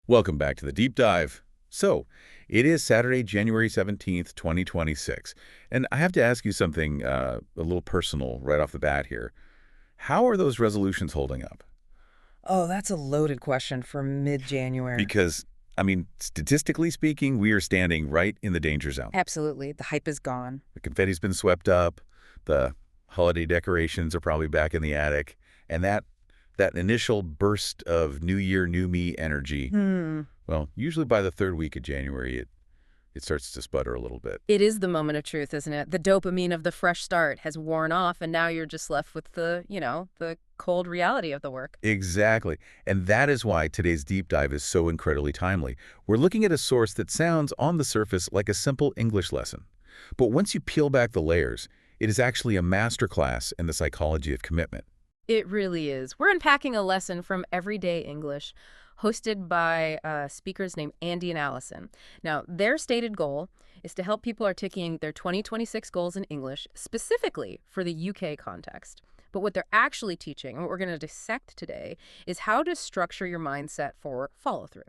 Welcome back to the Deep Dive. So, it is Saturday, January 17th, 2026. And I have to ask you something a little personal right off the bat here. How are those resolutions holding up? Oh, that's a loaded question for mid-January. Because, statistically speaking, we are standing right in the danger zone. Absolutely. The hype is gone. The confetti's been swept up, the holiday decorations are probably back in the attic, and that initial burst of New Year, New Me energy, well, usually by the third week of January, it starts to sputter a little bit. It is the moment of truth, isn't it? The dopamine of the fresh start has worn off, and now you're just left with the cold reality of the work. Exactly. And that is why today's deep dive is so incredibly timely. We're looking at a source that sounds on the surface like a simple English lesson. But once you peel back the layers, it is actually a masterclass in the psychology of commitment. It really is. We're unpacking a lesson from Everyday English, hosted by speakers named Andy and Allison. Now, their stated goal is to help people articulate their 2026 goals in English, specifically for the UK context. But what they're actually teaching, and what we're going to dissect today, is how to structure your mindset for follow-through.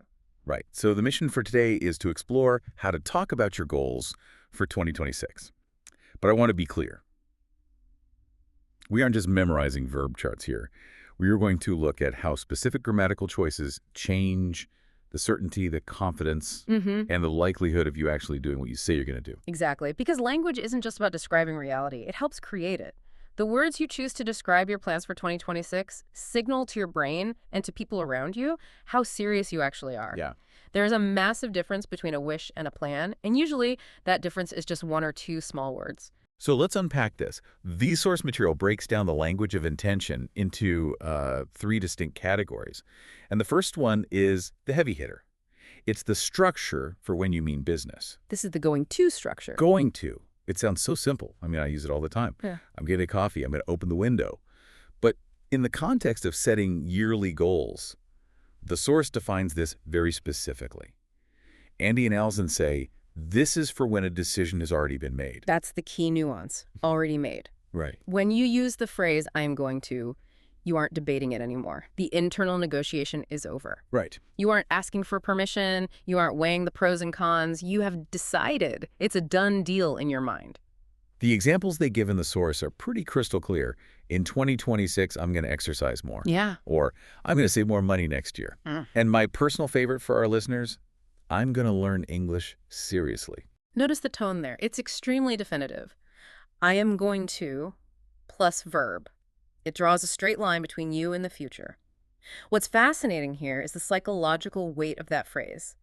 Right. So the mission for today is to explore how to talk about your goals for 2026. But I want to be clear. We aren't just memorizing verb charts here. We are going to look at how specific grammatical choices change the certainty, the confidence, and the likelihood of you actually doing what you say you're going to do. Exactly. Because language isn't just about describing reality. It helps create it. The words you choose to describe your plans for 2026 signal to your brain and to people around you how serious you actually are. Yeah. There's a massive difference between a wish and a plan, and usually that difference is just one or two small words. So let's unpack this. The source material breaks down the language of intention into three distinct categories. And the first one is the heavy hitter. It's the structure for when you mean business. This is the going to structure. Going to. It sounds so simple. I mean, I use it all the time. Yeah. I'm getting a coffee. I'm going to open the window. But in the context of setting yearly goals, the source defines this very specifically. Andy and Allison say, this is for when a decision has already been made. That's the key nuance. Already made. Right. When you use the phrase, I'm going to, you aren't debating it anymore. The internal negotiation is over. Right. You aren't asking for permission. You aren't weighing the pros and cons. You have decided. It's a done deal in your mind. The examples they give in the source are pretty crystal clear. In 2026, I'm going to exercise more. Yeah. Or I'm going to save more money next year. And my personal favorite for our listeners, I'm going to learn English seriously. Notice the tone there. It's extremely definitive. I am going to plus verb. It draws a straight line between you and the future. What's fascinating here is the psychological weight of that phrase.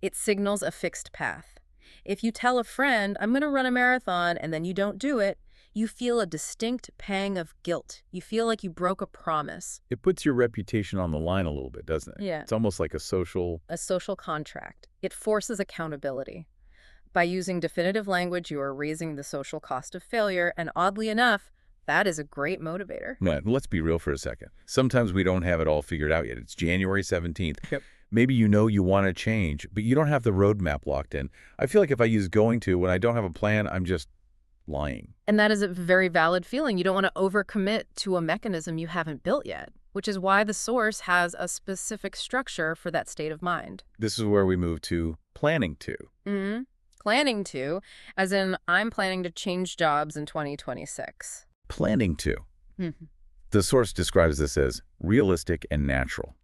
It signals a fixed path. If you tell a friend, I'm going to run a marathon, and then you don't do it, you feel a distinct pang of guilt. You feel like you broke a promise. It puts your reputation on the line a little bit, doesn't it? Yeah. It's almost like a social contract. It forces accountability. By using definitive language, you are raising the social cost of failure, and oddly enough, that is a great motivator. Right. Let's be real for a second. Sometimes we don't have it all figured out yet. It's January 17th. Yep. Maybe you know you want to change, but you don't have the roadmap locked in. I feel like if I use going to, when I don't have a plan, I'm just lying. And that is a very valid feeling. You don't want to overcommit to a mechanism you haven't built yet, which is why the source has a specific structure for that state of mind. This is where we move to planning to. Planning to, as in I'm planning to change jobs in 2026. Planning to. The source describes this as realistic and natural.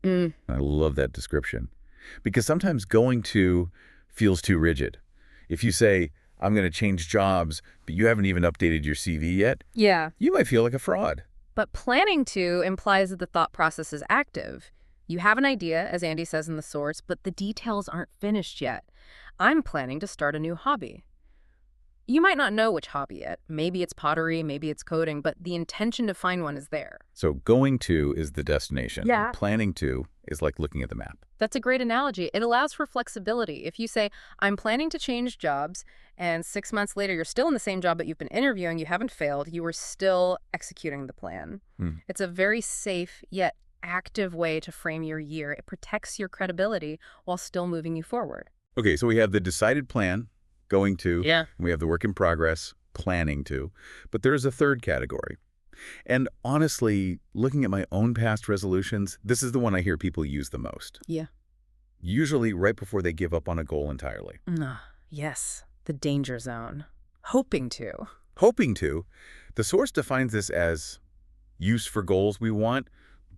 I love that description. Because sometimes going to feels too rigid. If you say, I'm going to change jobs, but you haven't even updated your CV yet, Yeah. you might feel like a fraud. But planning to implies that the thought process is active. You have an idea, as Andy says in the source, but the details aren't finished yet. I'm planning to start a new hobby. You might not know which hobby yet. Maybe it's pottery, maybe it's coding, but the intention to find one is there. So going to is the destination. Yeah. Planning to is like looking at the map. That's a great analogy. It allows for flexibility. If you say, I'm planning to change jobs, and 6 months later you're still in the same job but you've been interviewing, you haven't failed, you are still executing the plan. It's a very safe yet active way to frame your year. It protects your credibility while still moving you forward. Okay, so we have the decided plan, going to. Yeah. We have the work in progress, planning to. But there is a third category. And honestly, looking at my own past resolutions, this is the one I hear people use the most. Yeah. usually right before they give up on a goal entirely. Yes, the danger zone. Hoping to. Hoping to, the source defines this as use for goals we want,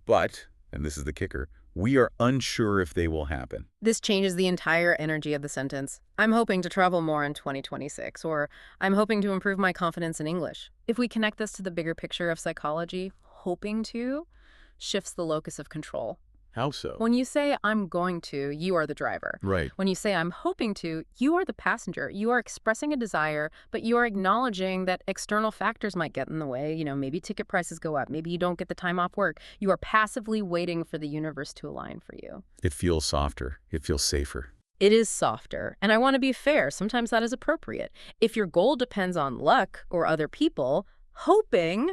but, and this is the kicker, we are unsure if they will happen. This changes the entire energy of the sentence. I'm hoping to travel more in 2026, or I'm hoping to improve my confidence in English. If we connect this to the bigger picture of psychology, hoping to shifts the locus of control. How so? When you say, I'm going to, you are the driver. Right. When you say, I'm hoping to, you are the passenger. You are expressing a desire, but you are acknowledging that external factors might get in the way. Maybe ticket prices go up. Maybe you don't get the time off work. You are passively waiting for the universe to align for you. It feels softer. It feels safer. It is softer. And I want to be fair. Sometimes that is appropriate. If your goal depends on luck or other people, hoping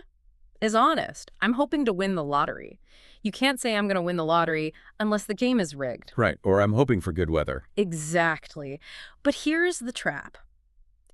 is honest. I'm hoping to win the lottery. You can't say I'm going to win the lottery unless the game is rigged. Right. Or I'm hoping for good weather. Exactly. But here's the trap.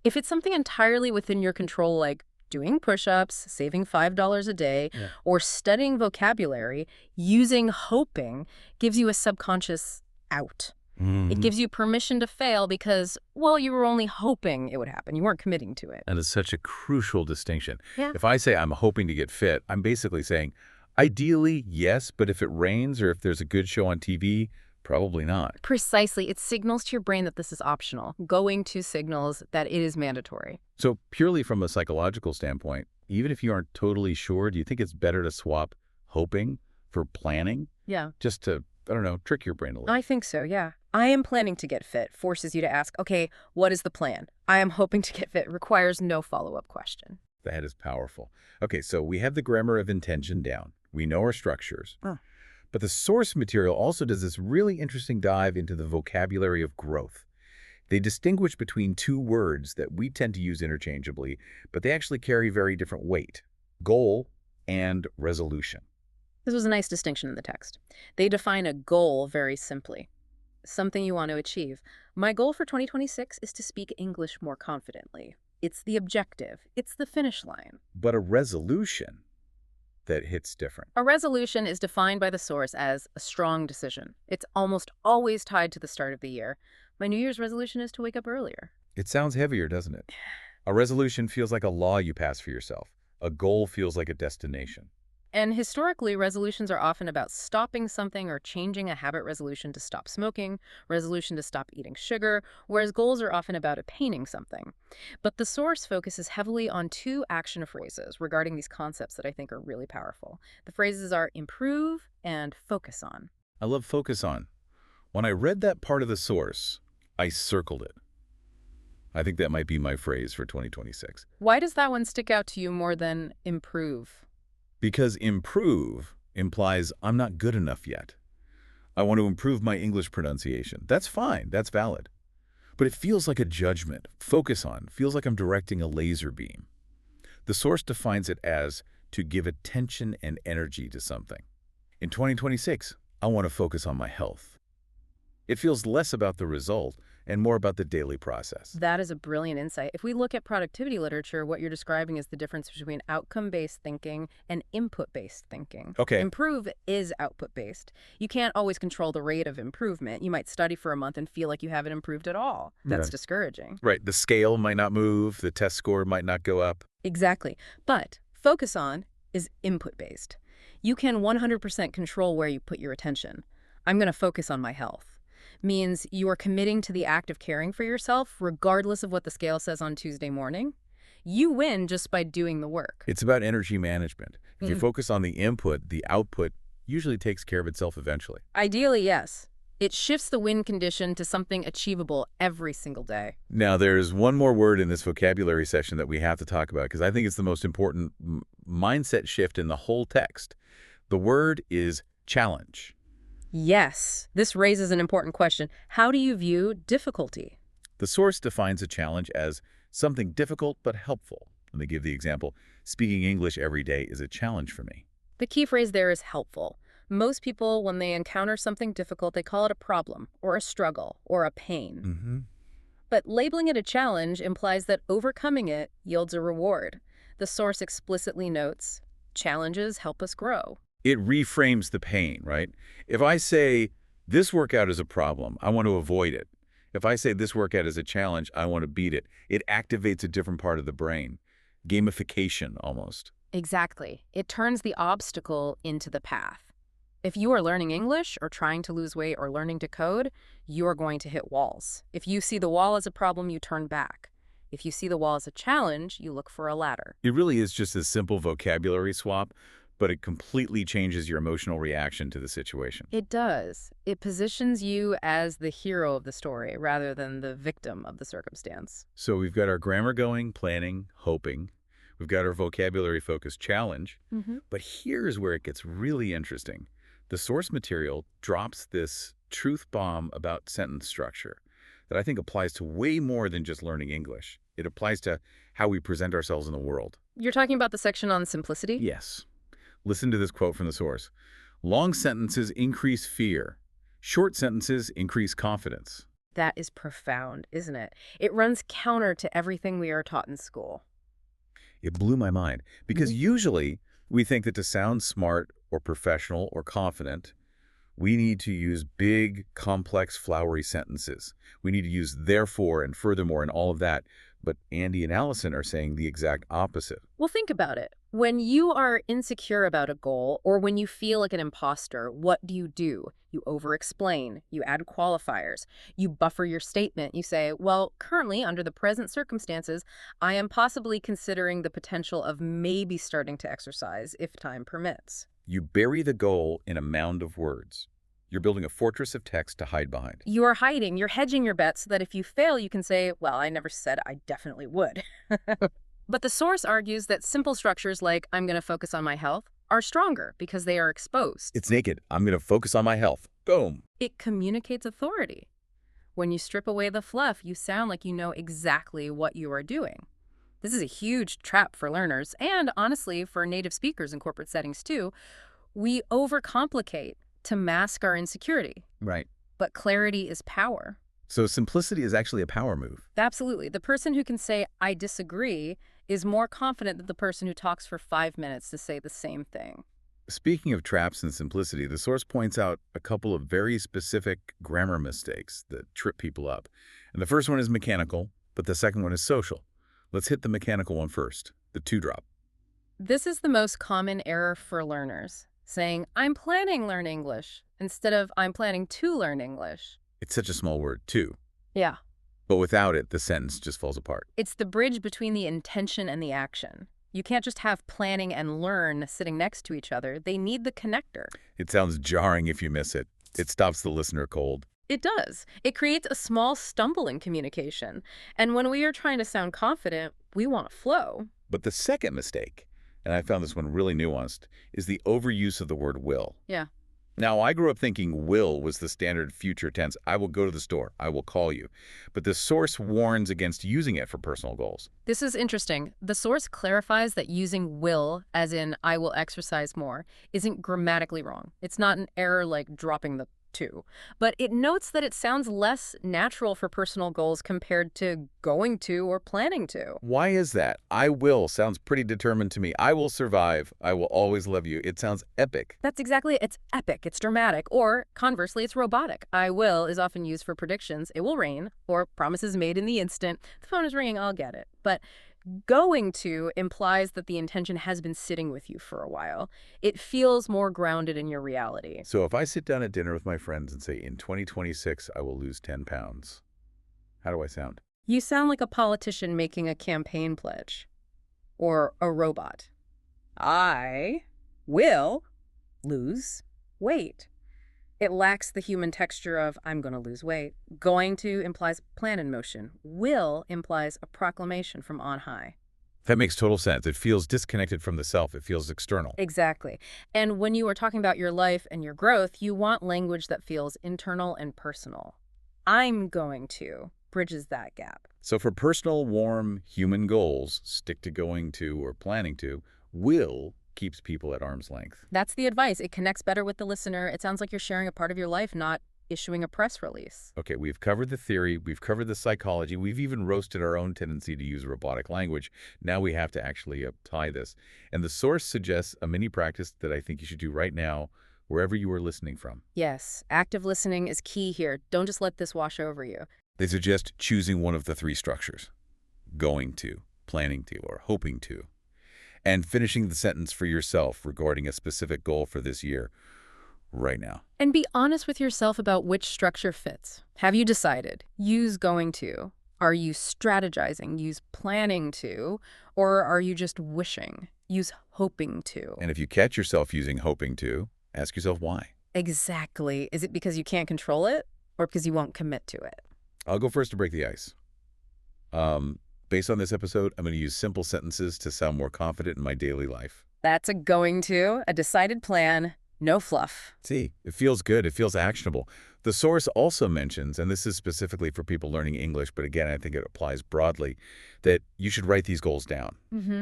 If it's something entirely within your control, like doing push-ups, saving $5 a day, or studying vocabulary, using hoping gives you a subconscious out. It gives you permission to fail because, well, you were only hoping it would happen. You weren't committing to it. And it's such a crucial distinction. Yeah. If I say I'm hoping to get fit, I'm basically saying, ideally, yes, but if it rains or if there's a good show on TV, probably not. Precisely. It signals to your brain that this is optional. Going to signals that it is mandatory. So purely from a psychological standpoint, even if you aren't totally sure, do you think it's better to swap hoping for planning? Yeah. Just to, I don't know, trick your brain a little. I think so, yeah. I am planning to get fit forces you to ask, okay, what is the plan? I am hoping to get fit requires no follow-up question. That is powerful. Okay, so we have the grammar of intention down. We know our structures. But the source material also does this really interesting dive into the vocabulary of growth. They distinguish between two words that we tend to use interchangeably, but they actually carry very different weight: goal and resolution. This was a nice distinction in the text. They define a goal very simply. Something you want to achieve. My goal for 2026 is to speak English more confidently. It's the objective. It's the finish line. But a resolution that hits different. A resolution is defined by the source as a strong decision. It's almost always tied to the start of the year. My New Year's resolution is to wake up earlier. It sounds heavier, doesn't it? A resolution feels like a law you pass for yourself. A goal feels like a destination. And historically, resolutions are often about stopping something or changing a habit. Resolution to stop smoking, resolution to stop eating sugar, whereas goals are often about attaining something. But the source focuses heavily on two action phrases regarding these concepts that I think are really powerful. The phrases are improve and focus on. I love focus on. When I read that part of the source, I circled it. I think that might be my phrase for 2026. Why does that one stick out to you more than improve? Because improve implies I'm not good enough yet. I want to improve my English pronunciation. That's fine. That's valid. But it feels like a judgment. Focus on feels like I'm directing a laser beam. The source defines it as to give attention and energy to something. In 2026, I want to focus on my health. It feels less about the result and more about the daily process. That is a brilliant insight. If we look at productivity literature, what you're describing is the difference between outcome-based thinking and input-based thinking. Okay. Improve is output-based. You can't always control the rate of improvement. You might study for a month and feel like you haven't improved at all. That's discouraging. Right. The scale might not move. The test score might not go up. Exactly. But focus on is input-based. You can 100% control where you put your attention. I'm going to focus on my health. Means you are committing to the act of caring for yourself regardless of what the scale says on Tuesday morning. You win just by doing the work. It's about energy management. If you focus on the input, the output usually takes care of itself eventually. Ideally, yes. It shifts the win condition to something achievable every single day. Now, there's one more word in this vocabulary session that we have to talk about because I think it's the most important mindset shift in the whole text. The word is challenge. Yes, this raises an important question. How do you view difficulty? The source defines a challenge as something difficult but helpful. And they give the example, speaking English every day is a challenge for me. The key phrase there is helpful. Most people, when they encounter something difficult, they call it a problem or a struggle or a pain. But labeling it a challenge implies that overcoming it yields a reward. The source explicitly notes, challenges help us grow. It reframes the pain, right? If I say, This workout is a problem. I want to avoid it. If I say this workout is a challenge, I want to beat it. It activates a different part of the brain. Gamification, almost. Exactly. It turns the obstacle into the path. If you are learning English or trying to lose weight or learning to code, you are going to hit walls. If you see the wall as a problem, you turn back. If you see the wall as a challenge, you look for a ladder. It really is just a simple vocabulary swap, but it completely changes your emotional reaction to the situation. It does. It positions you as the hero of the story rather than the victim of the circumstance. So we've got our grammar going, planning, hoping. We've got our vocabulary-focused challenge. But here's where it gets really interesting. The source material drops this truth bomb about sentence structure that I think applies to way more than just learning English. It applies to how we present ourselves in the world. You're talking about the section on simplicity? Yes. Listen to this quote from the source. Long sentences increase fear. Short sentences increase confidence. That is profound, isn't it? It runs counter to everything we are taught in school. It blew my mind because usually we think that to sound smart or professional or confident, we need to use big, complex, flowery sentences. We need to use therefore and furthermore and all of that. But Andy and Allison are saying the exact opposite. Well, think about it. When you are insecure about a goal or when you feel like an imposter, what do? You over-explain, you add qualifiers, you buffer your statement. You say, well, currently, under the present circumstances, I am possibly considering the potential of maybe starting to exercise if time permits. You bury the goal in a mound of words. You're building a fortress of text to hide behind. You are hiding, you're hedging your bets so that if you fail, you can say, well, I never said I definitely would. But the source argues that simple structures like I'm going to focus on my health are stronger because they are exposed. It's naked. I'm going to focus on my health. Boom. It communicates authority. When you strip away the fluff, you sound like you know exactly what you are doing. This is a huge trap for learners and, honestly, for native speakers in corporate settings too. We overcomplicate to mask our insecurity. Right. But clarity is power. So simplicity is actually a power move. Absolutely. The person who can say, I disagree, is more confident than the person who talks for 5 minutes to say the same thing. Speaking of traps and simplicity, the source points out a couple of very specific grammar mistakes that trip people up. And the first one is mechanical, but the second one is social. Let's hit the mechanical one first, the two-drop. This is the most common error for learners, saying, I'm planning to learn English, instead of I'm planning to learn English. It's such a small word, too. Yeah. But without it, the sentence just falls apart. It's the bridge between the intention and the action. You can't just have planning and learn sitting next to each other. They need the connector. It sounds jarring if you miss it. It stops the listener cold. It does. It creates a small stumble in communication. And when we are trying to sound confident, we want flow. But the second mistake, and I found this one really nuanced, is the overuse of the word will. Yeah. Now, I grew up thinking will was the standard future tense. I will go to the store. I will call you. But the source warns against using it for personal goals. This is interesting. The source clarifies that using will, as in I will exercise more, isn't grammatically wrong. It's not an error like dropping the to. But it notes that it sounds less natural for personal goals compared to going to or planning to. Why is that? I will sounds pretty determined to me. I will survive. I will always love you. It sounds epic. That's exactly it. It's epic. It's dramatic. Or conversely, it's robotic. I will is often used for predictions. It will rain. Or promises made in the instant. The phone is ringing. I'll get it. But going to implies that the intention has been sitting with you for a while. It feels more grounded in your reality. So if I sit down at dinner with my friends and say, in 2026, I will lose 10 pounds, how do I sound? You sound like a politician making a campaign pledge. Or a robot. I will lose weight. It lacks the human texture of I'm going to lose weight. Going to implies plan in motion. Will implies a proclamation from on high. That makes total sense. It feels disconnected from the self. It feels external. Exactly. And when you are talking about your life and your growth, you want language that feels internal and personal. I'm going to bridges that gap. So for personal, warm, human goals, stick to going to or planning to, will keeps people at arm's length. That's the advice. It connects better with the listener. It sounds like you're sharing a part of your life, not issuing a press release. Okay, we've covered the theory, we've covered the psychology, we've even roasted our own tendency to use robotic language. Now we have to actually apply this. And the source suggests a mini practice that I think you should do right now, wherever you are listening from. Yes, active listening is key here. Don't just let this wash over you. They suggest choosing one of the three structures: going to, planning to, or hoping to, and finishing the sentence for yourself regarding a specific goal for this year right now. And be honest with yourself about which structure fits. Have you decided? Use going to. Are you strategizing? Use planning to. Or are you just wishing? Use hoping to. And if you catch yourself using hoping to, ask yourself why. Exactly. Is it because you can't control it or because you won't commit to it? I'll go first to break the ice. Based on this episode, I'm going to use simple sentences to sound more confident in my daily life. That's a going to, a decided plan, no fluff. See, it feels good. It feels actionable. The source also mentions, and this is specifically for people learning English, but again, I think it applies broadly, that you should write these goals down.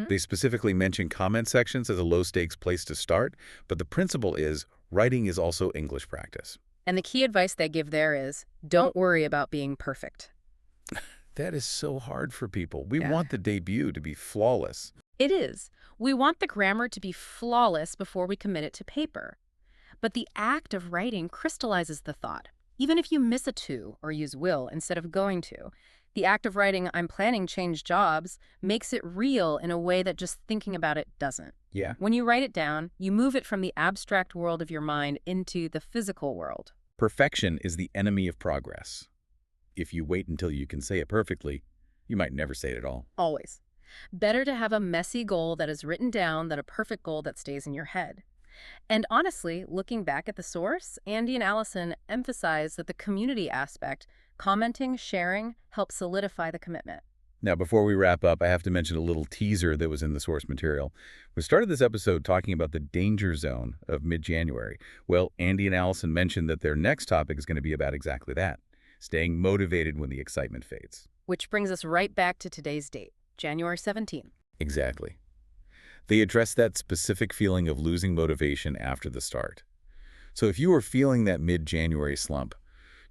They specifically mention comment sections as a low-stakes place to start, but the principle is writing is also English practice. And the key advice they give there is, don't worry about being perfect. That is so hard for people. We Yeah. want the debut to be flawless. It is. We want the grammar to be flawless before we commit it to paper. But the act of writing crystallizes the thought. Even if you miss a to or use will instead of going to, the act of writing "I'm planning change jobs" makes it real in a way that just thinking about it doesn't. Yeah. When you write it down, you move it from the abstract world of your mind into the physical world. Perfection is the enemy of progress. If you wait until you can say it perfectly, you might never say it at all. Always. Better to have a messy goal that is written down than a perfect goal that stays in your head. And honestly, looking back at the source, Andy and Allison emphasize that the community aspect, commenting, sharing, helps solidify the commitment. Now, before we wrap up, I have to mention a little teaser that was in the source material. We started this episode talking about the danger zone of mid-January. Well, Andy and Allison mentioned that their next topic is going to be about exactly that: staying motivated when the excitement fades. Which brings us right back to today's date, January 17th. Exactly. They address that specific feeling of losing motivation after the start. So if you are feeling that mid-January slump,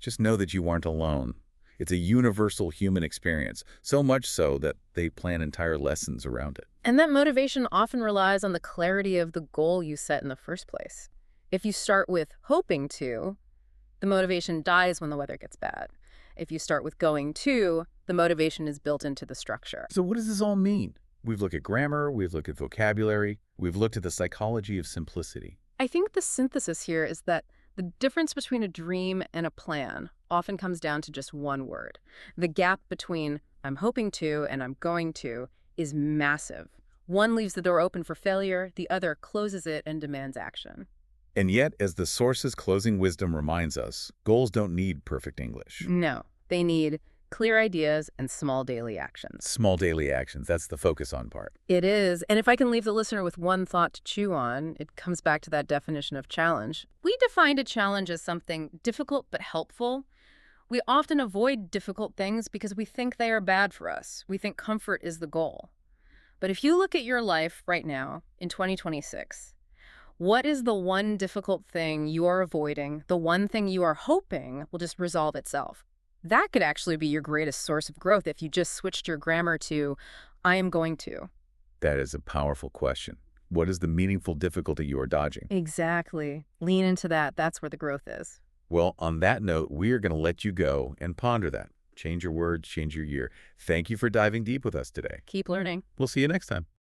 just know that you aren't alone. It's a universal human experience, so much so that they plan entire lessons around it. And that motivation often relies on the clarity of the goal you set in the first place. If you start with hoping to, the motivation dies when the weather gets bad. If you start with going to, the motivation is built into the structure. So what does this all mean? We've looked at grammar, we've looked at vocabulary, we've looked at the psychology of simplicity. I think the synthesis here is that the difference between a dream and a plan often comes down to just one word. The gap between "I'm hoping to" and "I'm going to" is massive. One leaves the door open for failure, the other closes it and demands action. And yet, as the source's closing wisdom reminds us, goals don't need perfect English. No, they need clear ideas and small daily actions. Small daily actions, that's the focus on part. It is, and if I can leave the listener with one thought to chew on, it comes back to that definition of challenge. We defined a challenge as something difficult but helpful. We often avoid difficult things because we think they are bad for us. We think comfort is the goal. But if you look at your life right now, in 2026, what is the one difficult thing you are avoiding, the one thing you are hoping will just resolve itself? That could actually be your greatest source of growth if you just switched your grammar to "I am going to." That is a powerful question. What is the meaningful difficulty you are dodging? Exactly. Lean into that. That's where the growth is. Well, on that note, we are going to let you go and ponder that. Change your words, change your year. Thank you for diving deep with us today. Keep learning. We'll see you next time.